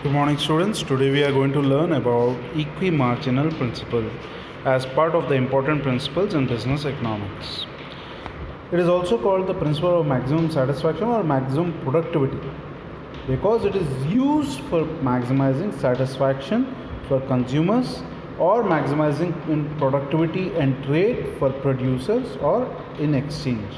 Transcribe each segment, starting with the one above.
Good morning, students. Today we are going to learn about equimarginal principle as part of the important principles in business economics. It is also called the principle of maximum satisfaction or maximum productivity because it is used for maximizing satisfaction for consumers or maximizing in productivity and trade for producers or in exchange.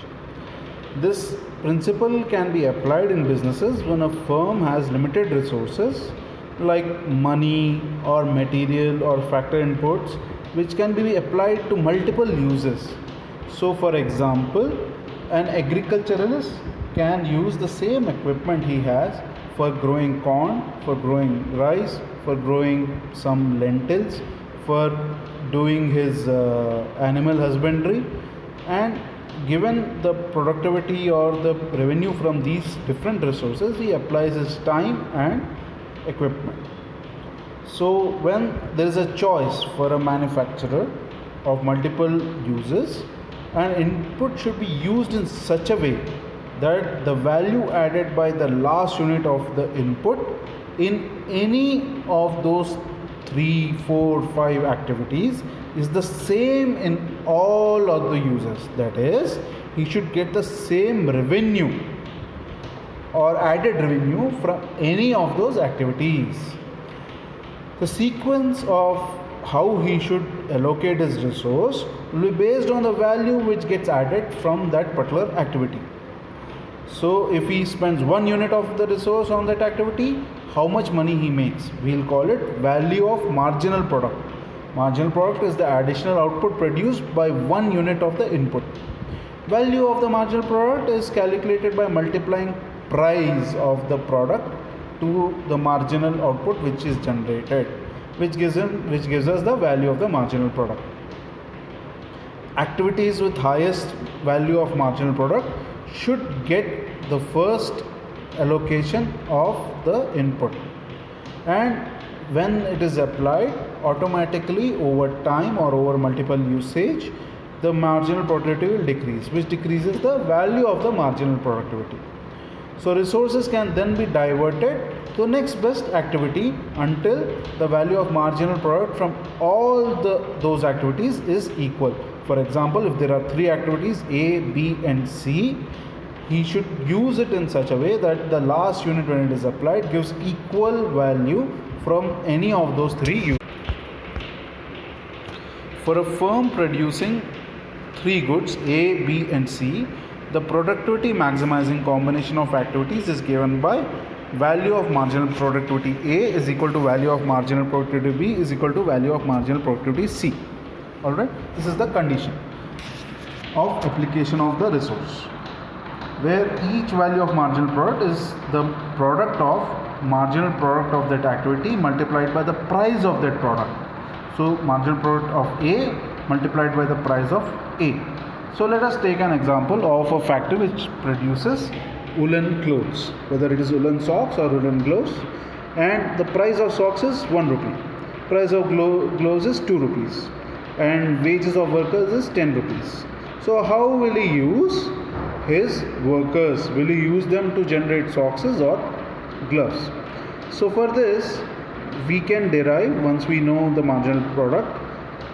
This principle can be applied in businesses when a firm has limited resources like money or material or factor inputs, which can be applied to multiple uses. So, for example, an agriculturalist can use the same equipment he has for growing corn, for growing rice, for growing some lentils, for doing his animal husbandry, and given the productivity or the revenue from these different resources, he applies his time and equipment. So when there is a choice for a manufacturer of multiple uses, an input should be used in such a way that the value added by the last unit of the input in any of those 3, 4, 5 activities is the same in all of the users. That is, he should get the same revenue or added revenue from any of those activities. The sequence of how he should allocate his resource will be based on the value which gets added from that particular activity. So if he spends 1 unit of the resource on that activity, how much money he makes? We'll call it value of marginal product. Marginal product is the additional output produced by 1 unit of the input. Value of the marginal product is calculated by multiplying price of the product to the marginal output which is generated, which gives us the value of the marginal product. Activities with highest value of marginal product should get the first allocation of the input, and when it is applied automatically over time or over multiple usage, the marginal productivity will decrease, which decreases the value of the marginal productivity. So resources can then be diverted to the next best activity until the value of marginal product from all those activities is equal. For example, if there are 3 activities A, B and C, he should use it in such a way that the last unit when it is applied gives equal value from any of those 3 units. For a firm producing 3 goods A, B and C, the productivity maximizing combination of activities is given by value of marginal productivity A is equal to value of marginal productivity B is equal to value of marginal productivity C. Alright, this is the condition of application of the resource, where each value of marginal product is the product of marginal product of that activity multiplied by the price of that product. So marginal product of A multiplied by the price of A. So let us take an example of a factory which produces woolen clothes, whether it is woolen socks or woolen gloves, and the price of socks is 1 rupee, price of gloves is 2 rupees, and wages of workers is 10 rupees. So how will he use his workers? Will he use them to generate socks or gloves? So for this we can derive, once we know the marginal product,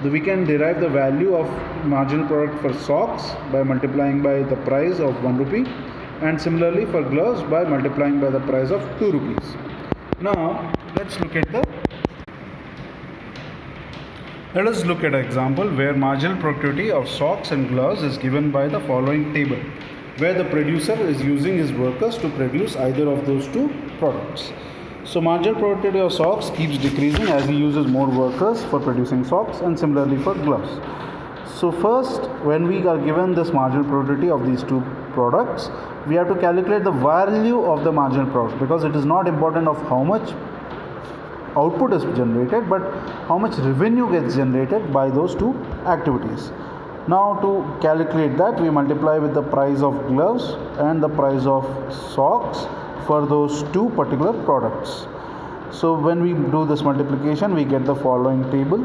we can derive the value of marginal product for socks by multiplying by the price of 1 rupee, and similarly for gloves by multiplying by the price of 2 rupees. Now let us look at an example where marginal productivity of socks and gloves is given by the following table, where the producer is using his workers to produce either of those 2 products. So marginal productivity of socks keeps decreasing as he uses more workers for producing socks, and similarly for gloves. So first, when we are given this marginal productivity of these 2 products, we have to calculate the value of the marginal product, because it is not important of how much output is generated, but how much revenue gets generated by those 2 activities. Now to calculate that, we multiply with the price of gloves and the price of socks for those 2 particular products. So when we do this multiplication, we get the following table,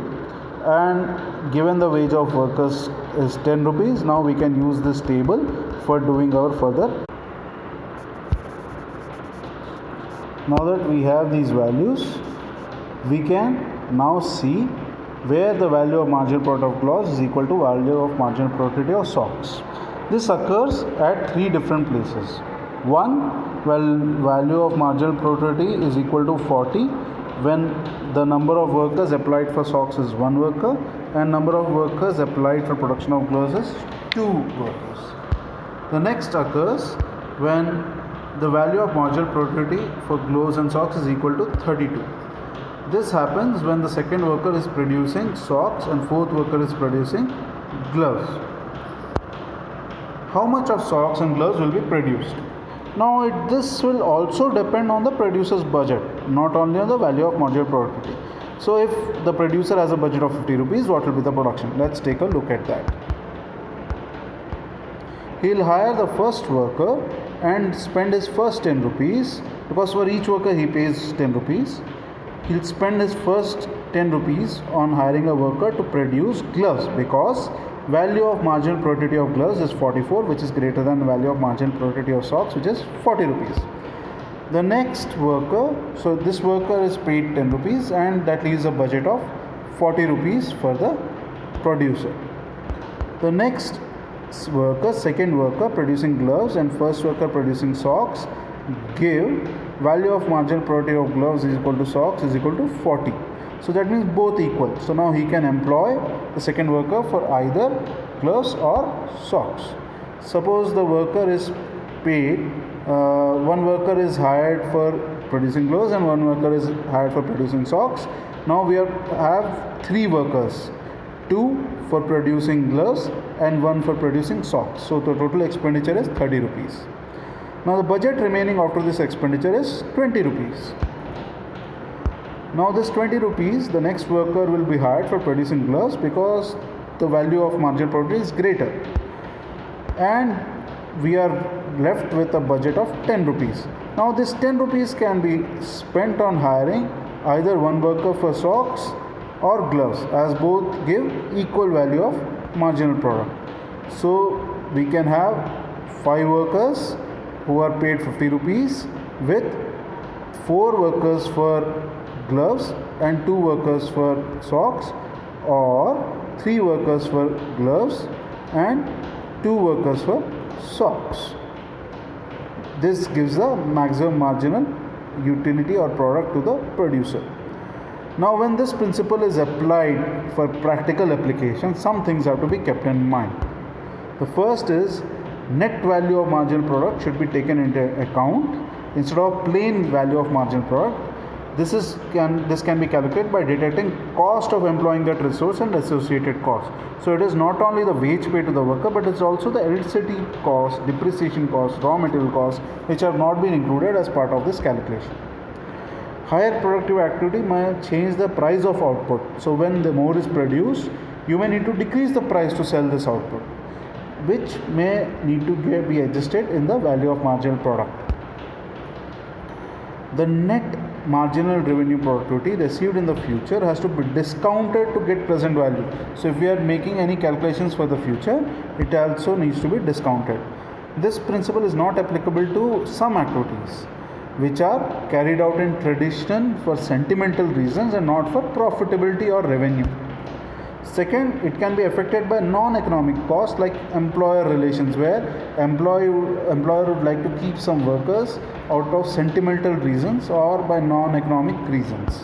and given the wage of workers is 10 rupees, now we can use this table for doing our further Now that we have these values, we can now see where the value of marginal product of gloves is equal to value of marginal productivity of socks. This occurs at three different places. One, value of marginal productivity is equal to 40 when the number of workers applied for socks is 1 worker and number of workers applied for production of gloves is 2 workers. The next occurs when the value of marginal productivity for gloves and socks is equal to 32. This happens when the second worker is producing socks and fourth worker is producing gloves. How much of socks and gloves will be produced? Now this will also depend on the producer's budget, not only on the value of marginal productivity. So if the producer has a budget of 50 rupees, what will be the production? Let's take a look at that. He'll hire the first worker and spend his first 10 rupees because for each worker he pays 10 rupees. He'll spend his first 10 rupees on hiring a worker to produce gloves because value of marginal productivity of gloves is 44, which is greater than value of marginal productivity of socks, which is 40 rupees. The next worker, so this worker is paid 10 rupees and that leaves a budget of 40 rupees for the producer. The next worker, second worker producing gloves and first worker producing socks give value of marginal productivity of gloves is equal to socks is equal to 40. So that means both equal. So now he can employ the second worker for either gloves or socks. Suppose the worker is paid, one worker is hired for producing gloves and one worker is hired for producing socks. Now we have 3 workers, 2 for producing gloves and 1 for producing socks. So the total expenditure is 30 rupees. Now the budget remaining after this expenditure is 20 rupees. Now this 20 rupees, the next worker will be hired for producing gloves because the value of marginal productivity is greater. And we are left with a budget of 10 rupees. Now this 10 rupees can be spent on hiring either one worker for socks or gloves as both give equal value of marginal product. So we can have 5 workers who are paid 50 rupees with 4 workers for gloves and 2 workers for socks or 3 workers for gloves and 2 workers for socks. This gives the maximum marginal utility or product to the producer. Now when this principle is applied for practical application, some things have to be kept in mind. The first is net value of marginal product should be taken into account instead of plain value of marginal product. This can be calculated by deducting cost of employing that resource and associated costs. So it is not only the wage paid to the worker, but it's also the electricity cost, depreciation cost, raw material costs, which have not been included as part of this calculation. Higher productive activity may change the price of output. So when the more is produced, you may need to decrease the price to sell this output, which may need to be adjusted in the value of marginal product. The net marginal revenue productivity received in the future has to be discounted to get present value. So if we are making any calculations for the future, it also needs to be discounted. This principle is not applicable to some activities which are carried out in tradition for sentimental reasons and not for profitability or revenue. Second, it can be affected by non-economic costs like employer relations, where employer would like to keep some workers out of sentimental reasons or by non-economic reasons.